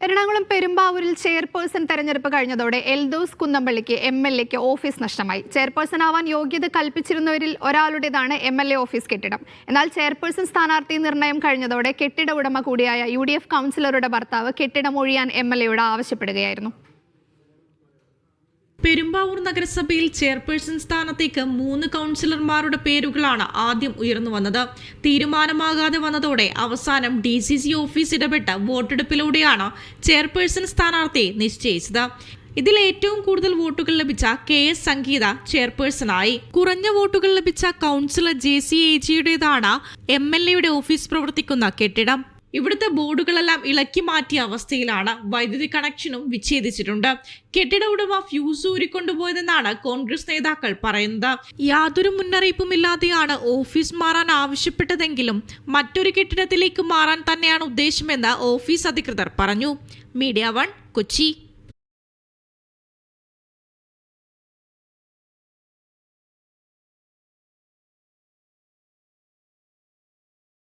എറണാകുളം പെരുമ്പാവൂരിൽ ചെയർപേഴ്സൺ തെരഞ്ഞെടുപ്പ് കഴിഞ്ഞതോടെ എൽദോസ് കുന്നമ്പള്ളിക്ക് MLAക്ക് ഓഫീസ് നഷ്ടമായി. ചെയർപേഴ്സൺ ആവാൻ യോഗ്യത കൽപ്പിച്ചിരുന്നവരിൽ ഒരാളുടേതാണ് MLA ഓഫീസ് കെട്ടിടം. എന്നാൽ ചെയർപേഴ്സൺ സ്ഥാനാർത്ഥി നിർണയം കഴിഞ്ഞതോടെ കെട്ടിട ഉടമ കൂടിയായ UDF കൗൺസിലറുടെ ഭർത്താവ് കെട്ടിടം ഒഴിയാൻ MLAയോട് ആവശ്യപ്പെടുകയായിരുന്നു. പെരുമ്പാവൂർ നഗരസഭയിൽ ചെയർപേഴ്സൺ സ്ഥാനത്തേക്ക് 3 കൗൺസിലർമാരുടെ പേരുകളാണ് ആദ്യം ഉയർന്നു വന്നത്. തീരുമാനമാകാതെ വന്നതോടെ അവസാനം DCC ഓഫീസ് ഇടപെട്ട് വോട്ടെടുപ്പിലൂടെയാണ് ചെയർപേഴ്സൺ സ്ഥാനാർത്ഥിയെ നിശ്ചയിച്ചത്. ഇതിൽ ഏറ്റവും കൂടുതൽ വോട്ടുകൾ ലഭിച്ച KS സംഗീത ചെയർപേഴ്സണായി. കുറഞ്ഞ വോട്ടുകൾ ലഭിച്ച കൗൺസിലർ JC AGയുടേതാണ് MLAയുടെ ഓഫീസ് പ്രവർത്തിക്കുന്ന കെട്ടിടം. ഇവിടുത്തെ ബോർഡുകളെല്ലാം ഇളക്കി മാറ്റിയ അവസ്ഥയിലാണ്. വൈദ്യുതി കണക്ഷനും വിച്ഛേദിച്ചിട്ടുണ്ട്. കെട്ടിട ഉടമ ഫ്യൂസ് ഊരിക്കൊണ്ടുപോയതെന്നാണ് കോൺഗ്രസ് നേതാക്കൾ പറയുന്നത്. യാതൊരു മുന്നറിയിപ്പുമില്ലാതെയാണ് ഓഫീസ് മാറാൻ ആവശ്യപ്പെട്ടതെങ്കിലും മറ്റൊരു കെട്ടിടത്തിലേക്ക് മാറാൻ തന്നെയാണ് ഉദ്ദേശമെന്ന് ഓഫീസ് അധികൃതർ പറഞ്ഞു. മീഡിയ 1 കൊച്ചി.